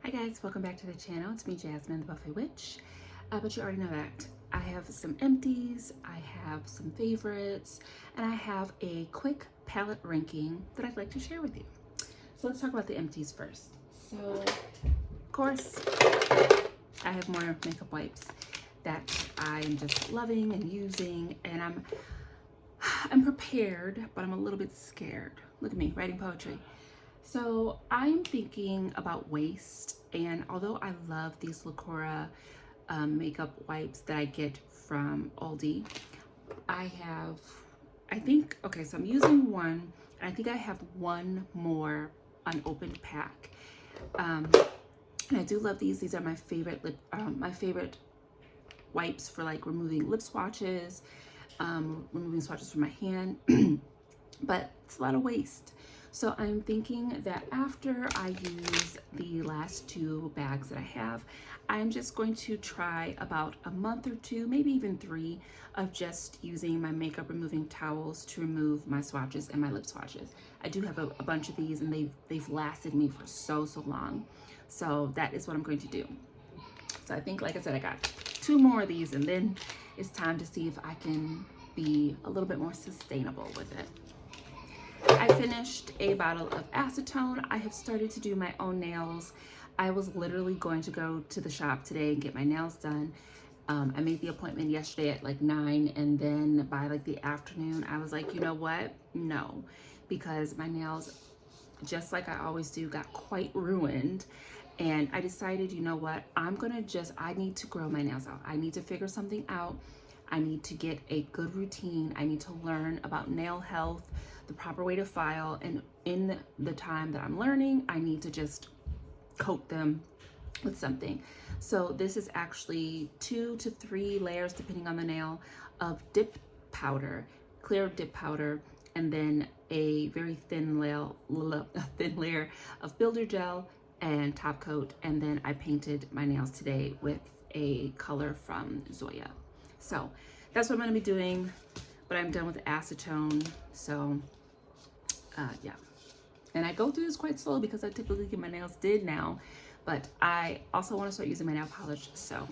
Hi guys, welcome back to the channel. It's me, Jasmine, the Buffet Witch. But you already know that. I have some empties, I have some favorites, and I have a quick palette ranking that I'd like to share with you. So let's talk about the empties first. So, of course, I have more makeup wipes that I'm just loving and using, and I'm prepared, but I'm a little bit scared. Look at me, writing poetry. So I'm thinking about waste, and although I love these Lacora makeup wipes that I get from Aldi, so I'm using one, and I think I have one more unopened pack. And I do love these. These are my favorite wipes for like removing lip swatches, removing swatches from my hand, but it's a lot of waste. So I'm thinking that after I use the last two bags that I have, I'm just going to try about a month or two, maybe even 3, of just using my makeup removing towels to remove my swatches and my lip swatches. I do have a bunch of these, and they've lasted me for so long. So that is what I'm going to do. So I think, like I said, I got 2 more of these, and then it's time to see if I can be a little bit more sustainable with it. I finished a bottle of acetone. I have started to do my own nails. I was literally going to go to the shop today and get my nails done. I made the appointment yesterday at like 9, and then by like the afternoon, I was like, you know what? No, because my nails, just like I always do, got quite ruined. And I decided, you know what? I need to grow my nails out. I need to figure something out. I need to get a good routine. I need to learn about nail health, the proper way to file, and in the time that I'm learning, I need to just coat them with something. So this is actually 2 to 3 layers, depending on the nail, of dip powder, clear dip powder, and then a very thin layer of builder gel and top coat. And then I painted my nails today with a color from Zoya. So that's what I'm going to be doing, but I'm done with acetone. So yeah, and I go through this quite slow because I typically get my nails did now, but I also want to start using my nail polish. So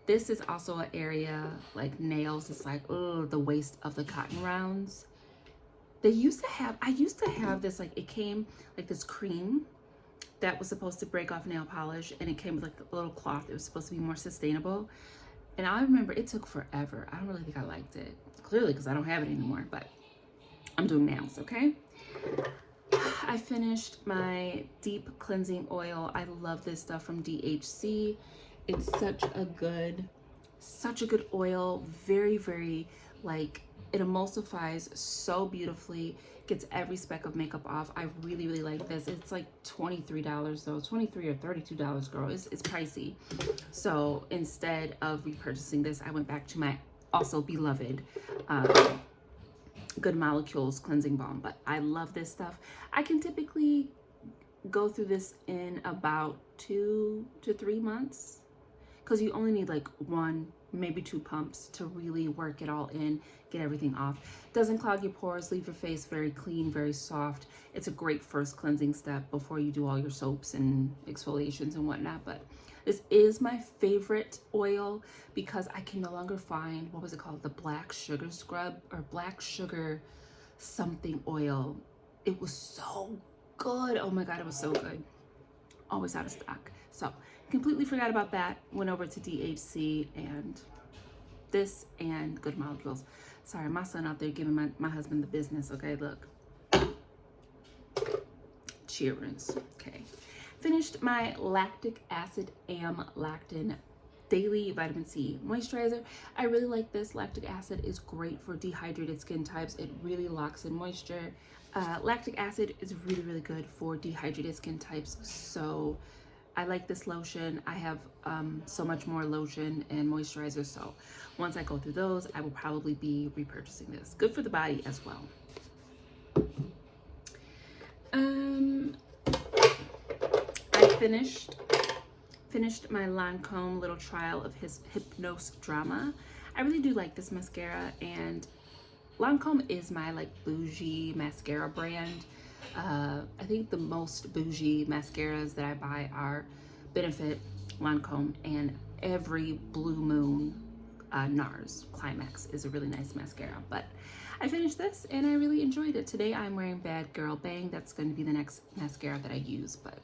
this is also an area like nails. It's like, oh, the waste of the cotton rounds. I used to have this, like, it came like this cream that was supposed to break off nail polish, and it came with like a little cloth. It was supposed to be more sustainable. And I remember it took forever. I don't really think I liked it. Clearly, because I don't have it anymore, but I'm doing nails, okay? I finished my deep cleansing oil. I love this stuff from DHC. It's such a good oil. Very, like, it emulsifies so beautifully, gets every speck of makeup off. I really like this. It's like $23 though, $23 or $32, girl. It's pricey. So instead of repurchasing this, I went back to my also beloved Good Molecules cleansing balm. But I love this stuff. I can typically go through this in about 2 to 3 months, because you only need like 1, maybe 2 pumps to really work it all in, get everything off. Doesn't clog your pores, leave your face very clean, very soft. It's a great first cleansing step before you do all your soaps and exfoliations and whatnot. But this is my favorite oil because I can no longer find, what was it called? The black sugar scrub or black sugar something oil. It was so good. Oh my God, it was so good. Always out of stock. So completely forgot about that. Went over to DHC and this and Good Molecules. Sorry, my son out there giving my husband the business. Okay, look. Cheers. Okay. Finished my lactic acid lactin daily vitamin C moisturizer. I really like this. Lactic acid is great for dehydrated skin types. It really locks in moisture. Lactic acid is really good for dehydrated skin types. So I like this lotion. I have so much more lotion and moisturizer. So once I go through those, I will probably be repurchasing this. Good for the body as well. I finished my Lancome little trial of his Hypnose Drama. I really do like this mascara, and Lancome is my like bougie mascara brand. I think the most bougie mascaras that I buy are Benefit, Lancome, and every blue moon NARS Climax is a really nice mascara. But I finished this and I really enjoyed it. Today I'm wearing Bad Girl Bang. That's going to be the next mascara that I use, but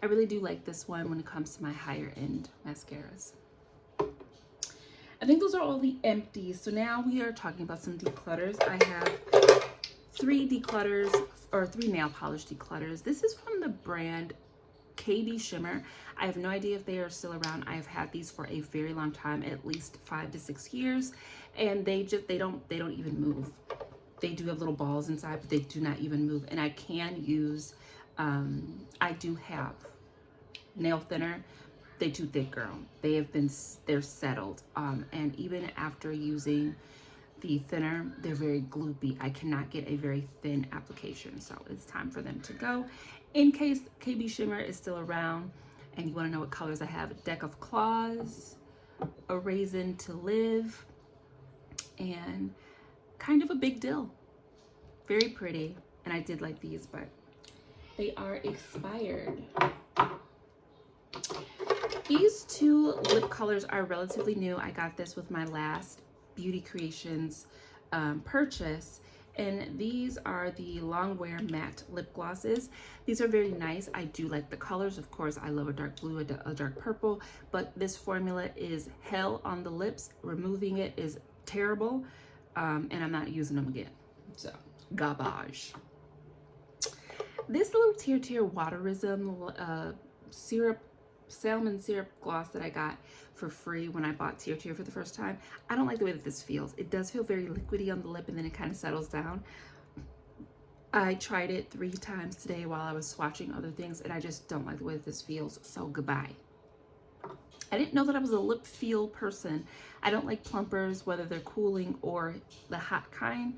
I really do like this one when it comes to my higher end mascaras. I think those are all the empties. So now we are talking about some declutters. I have 3 declutters, or 3 nail polish declutters. This is from the brand KB Shimmer. I have no idea if they are still around. I have had these for a very long time, at least 5 to 6 years, and they don't even move. They do have little balls inside, but they do not even move. And I can use I do have nail thinner. They too thick, girl. They're settled. And even after using the thinner, they're very gloopy. I cannot get a very thin application, so it's time for them to go. In case KB Shimmer is still around and you want to know what colors I have: Deck of Claws, A Raisin to Live, and Kind of a Big Deal. Very pretty, and I did like these, but they are expired. These 2 lip colors are relatively new. I got this with my last Beauty Creations purchase, and these are the Longwear Matte Lip Glosses. These are very nice. I do like the colors. Of course, I love a dark blue, a dark purple, but this formula is hell on the lips. Removing it is terrible, and I'm not using them again. So, garbage. This little Tear Waterism salmon syrup gloss that I got for free when I bought Tear for the first time. I don't like the way that this feels. It does feel very liquidy on the lip, and then it kind of settles down. I tried it 3 times today while I was swatching other things, and I just don't like the way that this feels, so goodbye. I didn't know that I was a lip feel person. I don't like plumpers, whether they're cooling or the hot kind.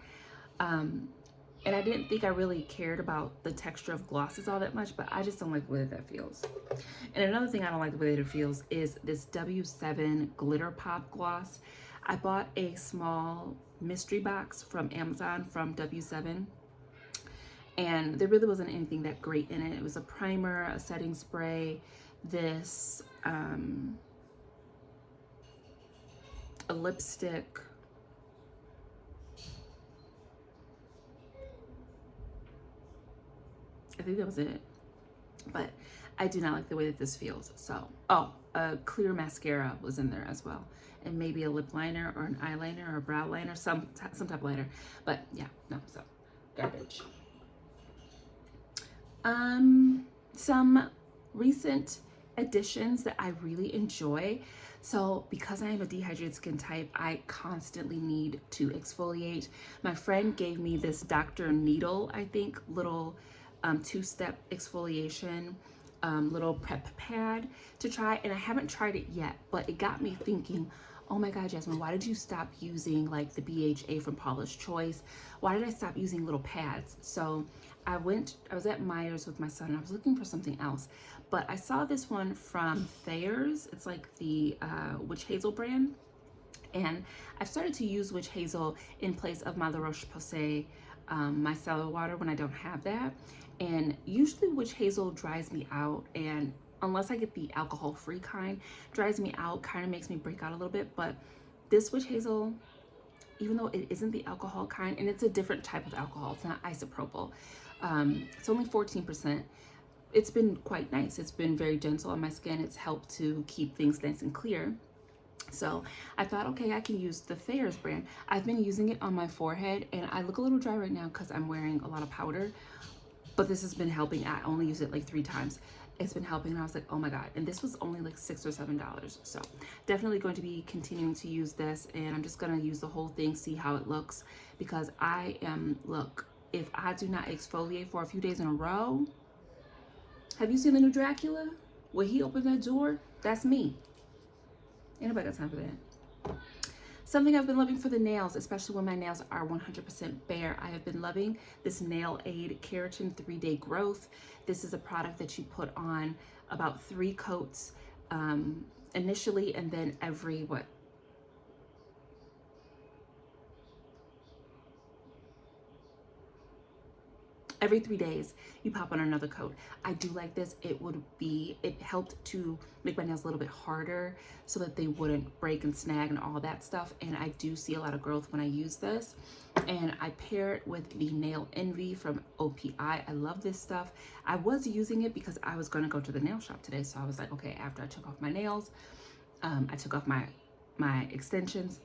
And I didn't think I really cared about the texture of glosses all that much, but I just don't like the way that feels. And another thing I don't like the way that it feels is this W7 Glitter Pop Gloss. I bought a small mystery box from Amazon from W7, and there really wasn't anything that great in it. It was a primer, a setting spray, this, a lipstick, I think that was it, but I do not like the way that this feels. So, oh, a clear mascara was in there as well, and maybe a lip liner or an eyeliner or a brow liner, some type of liner. But yeah, no, so garbage. Some recent additions that I really enjoy. So because I am a dehydrated skin type, I constantly need to exfoliate. My friend gave me this Dr. Needle, I think, little 2-step exfoliation little prep pad to try, and I haven't tried it yet, but it got me thinking, oh my god, Jasmine, why did you stop using like the BHA from Paula's Choice? Why did I stop using little pads? So I was at Myers with my son and I was looking for something else, but I saw this one from Favs. It's like the Witch Hazel brand, and I've started to use Witch Hazel in place of my La Roche-Posay micellar water when I don't have that. And usually Witch Hazel dries me out, and unless I get the alcohol-free kind, dries me out, kind of makes me break out a little bit. But this Witch Hazel, even though it isn't the alcohol kind, and it's a different type of alcohol, it's not isopropyl, it's only 14%. It's been quite nice. It's been very gentle on my skin. It's helped to keep things nice and clear. So I thought, okay, I can use the Favs brand. I've been using it on my forehead, and I look a little dry right now because I'm wearing a lot of powder, but this has been helping. I only used it like 3 times. It's been helping, and I was like, oh my god. And this was only like $6 or $7. So definitely going to be continuing to use this, and I'm just gonna use the whole thing, see how it looks, because look, if I do not exfoliate for a few days in a row, have you seen the new Dracula? When he opened that door, that's me. Ain't nobody got time for that. Something I've been loving for the nails, especially when my nails are 100% bare, I have been loving this Nail Aid Keratin 3-Day Growth. This is a product that you put on about 3 coats initially, and then every, Every 3 days, you pop on another coat. I do like this. It helped to make my nails a little bit harder so that they wouldn't break and snag and all that stuff. And I do see a lot of growth when I use this. And I pair it with the Nail Envy from OPI. I love this stuff. I was using it because I was going to go to the nail shop today. So I was like, okay, after I took off my nails, I took off my extensions,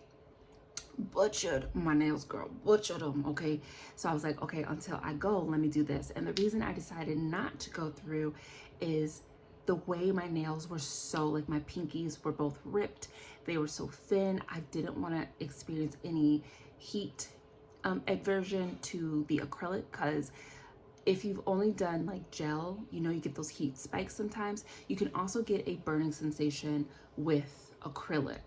butchered my nails, girl, butchered them. Okay, so I was like, okay, until I go, let me do this. And the reason I decided not to go through is the way my nails were so, like, my pinkies were both ripped, they were so thin. I didn't want to experience any heat aversion to the acrylic, because if you've only done like gel, you know, you get those heat spikes sometimes. You can also get a burning sensation with acrylic.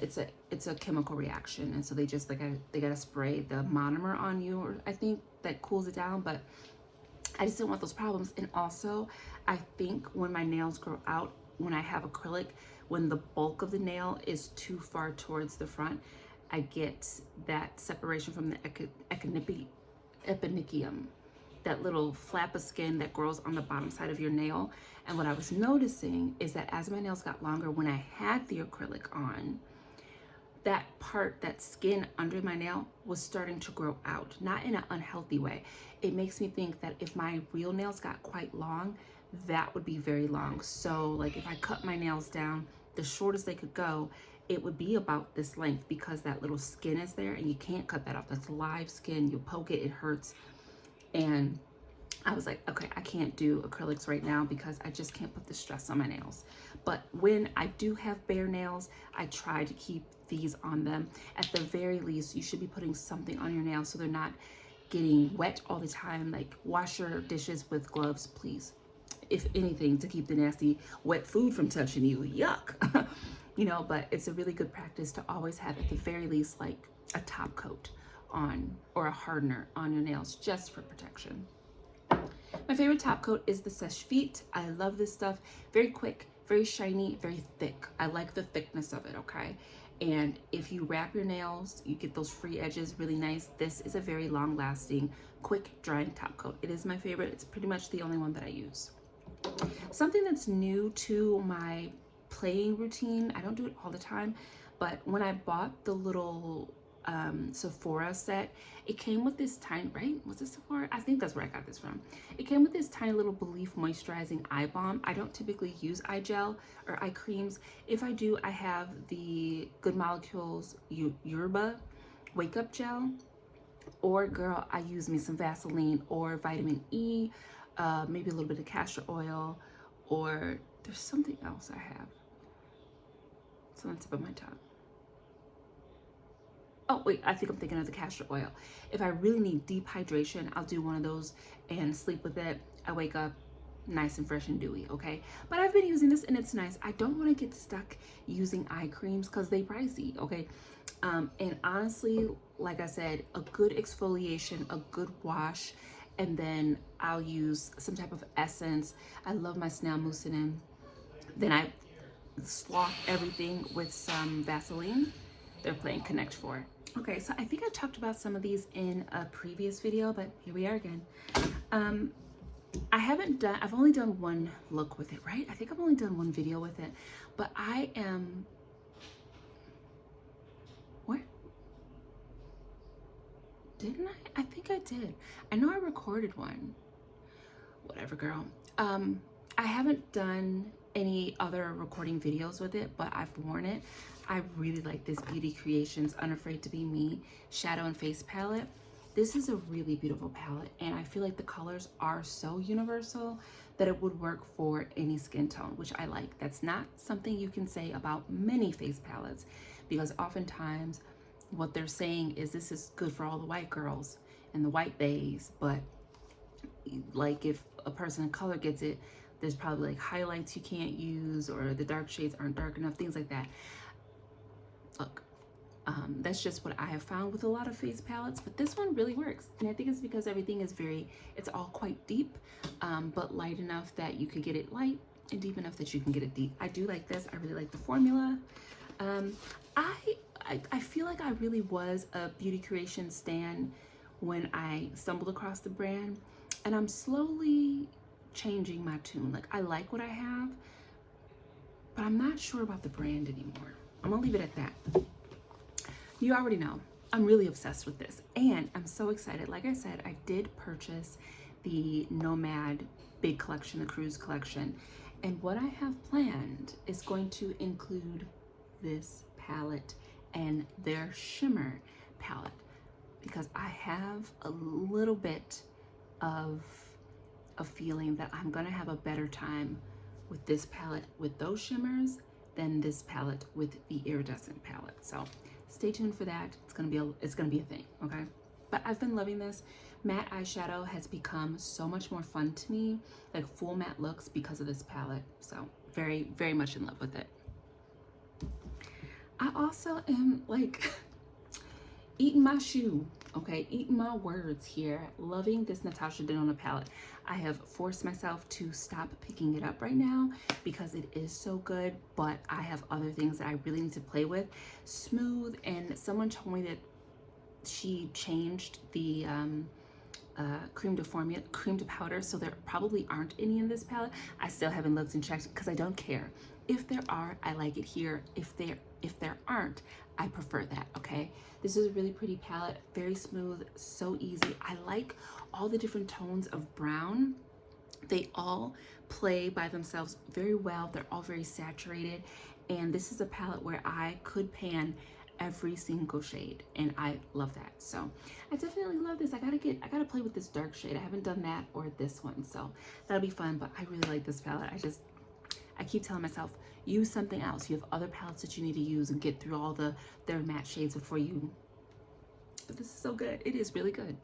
It's a chemical reaction, and so they just they gotta spray the monomer on you, or I think that cools it down. But I just didn't want those problems. And also, I think when my nails grow out, when I have acrylic, when the bulk of the nail is too far towards the front, I get that separation from the eponychium, that little flap of skin that grows on the bottom side of your nail. And what I was noticing is that as my nails got longer, when I had the acrylic on, that part, that skin under my nail was starting to grow out, not in an unhealthy way. It makes me think that if my real nails got quite long, that would be very long. So like if I cut my nails down the shortest they could go, it would be about this length, because that little skin is there and you can't cut that off. That's live skin. You poke it, it hurts. And I was like, okay, I can't do acrylics right now because I just can't put the stress on my nails. But when I do have bare nails, I try to keep these on them. At the very least, you should be putting something on your nails so they're not getting wet all the time. Like, wash your dishes with gloves, please. If anything, to keep the nasty wet food from touching you. Yuck. You know, but it's a really good practice to always have at the very least like a top coat on, or a hardener on your nails, just for protection. My favorite top coat is the Seche Vite. I love this stuff. Very quick, very shiny, very thick. I like the thickness of it, okay? And if you wrap your nails, you get those free edges really nice. This is a very long lasting, quick drying top coat. It is my favorite. It's pretty much the only one that I use. Something that's new to my playing routine, I don't do it all the time, but when I bought the little Sephora set, it came with this tiny, right? Was this Sephora? I think that's where I got this from. It came with this tiny little Belief moisturizing eye balm. I don't typically use eye gel or eye creams. If I do, I have the Good Molecules Yerba Wake Up Gel, or girl, I use me some Vaseline or vitamin E, maybe a little bit of castor oil, or there's something else I have. It's on the tip of my tongue. Oh wait, I think I'm thinking of the castor oil. If I really need deep hydration, I'll do one of those and sleep with it. I wake up nice and fresh and dewy, okay? But I've been using this and it's nice. I don't want to get stuck using eye creams because they pricey, okay? And honestly, like I said, a good exfoliation, a good wash, and then I'll use some type of essence. I love my snail mucin. Then I sloth everything with some Vaseline. They're playing Connect 4. Okay, so I think I talked about some of these in a previous video, but here we are again. I've only done one look with it, right? I think I've only done one video with it, but what? Didn't I? I think I did. I know I recorded one. Whatever, girl. I haven't done any other recording videos with it, but I've worn it. I really like this Beauty Creations Unafraid to Be Me Shadow and Face Palette. This is a really beautiful palette, and I feel like the colors are so universal that it would work for any skin tone, which I like. That's not something you can say about many face palettes, because oftentimes what they're saying is this is good for all the white girls and the white bays, but like if a person of color gets it, there's probably like highlights you can't use, or the dark shades aren't dark enough, things like that. Look, that's just what I have found with a lot of face palettes, but this one really works. And I think it's because everything is it's all quite deep, but light enough that you could get it light and deep enough that you can get it deep. I do like this. I really like the formula. I feel like I really was a Beauty Creation stan when I stumbled across the brand, and I'm slowly changing my tune. Like, I like what I have, but I'm not sure about the brand anymore. I'm gonna leave it at that. You already know, I'm really obsessed with this, and I'm so excited. Like I said, I did purchase the Nomad big collection, the cruise collection, and what I have planned is going to include this palette and their shimmer palette, because I have a little bit of a feeling that I'm gonna have a better time with this palette with those shimmers than this palette with the iridescent palette. So stay tuned for that. It's gonna be a thing, okay? But I've been loving this. Matte eyeshadow has become so much more fun to me, like full matte looks, because of this palette. So very, very much in love with it. I also am like eating my shoe, okay, eating my words here, loving this Natasha Denona palette. I have forced myself to stop picking it up right now because it is so good, but I have other things that I really need to play with. Smooth, and someone told me that she changed the cream to powder, so there probably aren't any in this palette. I still haven't looked and checked because I don't care. If there are, I like it here. If there aren't, I prefer that, okay? This is a really pretty palette, very smooth, so easy. I like all the different tones of brown. They all play by themselves very well. They're all very saturated, and this is a palette where I could pan every single shade, and I love that. So I definitely love this. I gotta play with this dark shade. I haven't done that or this one, so that'll be fun. But I really like this palette. I keep telling myself, use something else. You have other palettes that you need to use and get through all their matte shades before you. But this is so good. It is really good.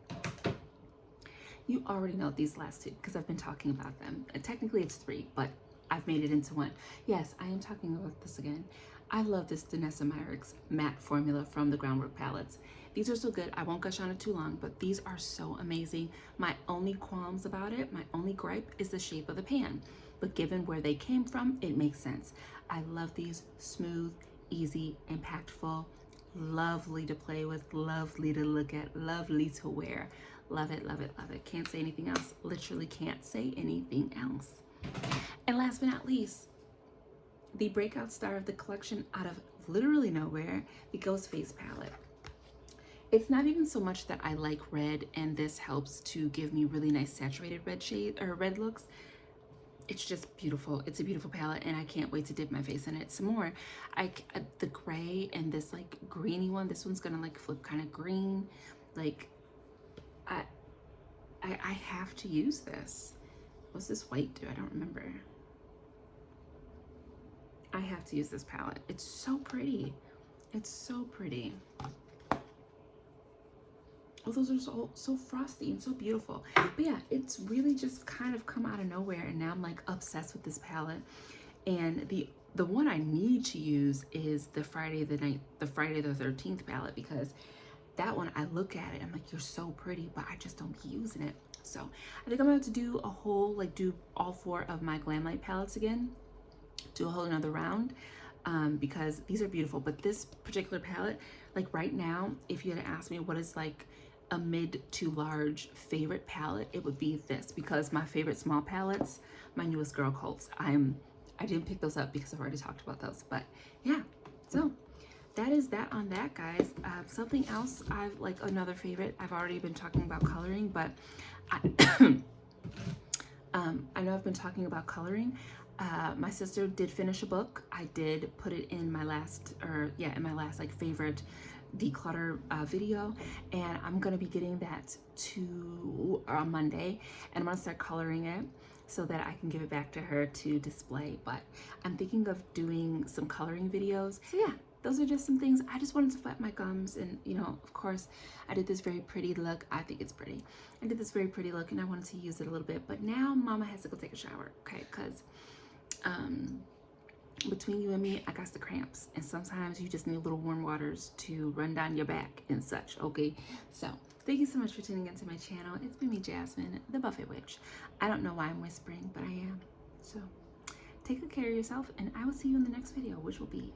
You already know these last two because I've been talking about them. And technically it's three, but I've made it into one. Yes, I am talking about this again. I love this Danessa Myricks matte formula from the Groundwork palettes. These are so good. I won't gush on it too long, but these are so amazing. My only qualms about it, my only gripe, is the shape of the pan. But given where they came from, it makes sense. I love these. Smooth, easy, impactful, lovely to play with, lovely to look at, lovely to wear. Love it, love it, love it. Can't say anything else. Literally can't say anything else. And last but not least, the breakout star of the collection out of literally nowhere, the Ghostface palette. It's not even so much that I like red and this helps to give me really nice saturated red shade or red looks. It's just beautiful. It's a beautiful palette, and I can't wait to dip my face in it some more. The gray and this like greeny one, this one's gonna like flip kind of green. Like I have to use this. What's this white do? I don't remember. I have to use this palette. It's so pretty. It's so pretty. Oh, those are so frosty and so beautiful. But yeah, it's really just kind of come out of nowhere, and now I'm like obsessed with this palette. And the one I need to use is the Friday the 13th palette, because that one, I look at it, I'm like, you're so pretty, but I just don't be using it. So I think I'm gonna have to do a whole, like, do all 4 of my Glamlight palettes again, do a whole another round, because these are beautiful. But this particular palette, like right now, if you had asked me what is like a mid to large favorite palette, it would be this, because my favorite small palettes, my newest girl cults, I didn't pick those up because I've already talked about those. But yeah, so that is that on that, guys. Something else I've like, another favorite, I've already been talking about coloring, but I know I've been talking about coloring. My sister did finish a book. I did put it in my last, like favorite declutter video, and I'm gonna be getting that to on Monday, and I'm gonna start coloring it so that I can give it back to her to display. But I'm thinking of doing some coloring videos. So yeah, those are just some things. I just wanted to wet my gums, and you know, of course, I did this very pretty look. I think it's pretty. I did this very pretty look, and I wanted to use it a little bit. But now Mama has to go take a shower, okay? Because between you and me, I got the cramps, and sometimes you just need little warm waters to run down your back and such, okay? So thank you so much for tuning into my channel. It's been me, Jasmine, the Buffet Witch. I don't know why I'm whispering, but I am. So take good care of yourself, and I will see you in the next video, which will be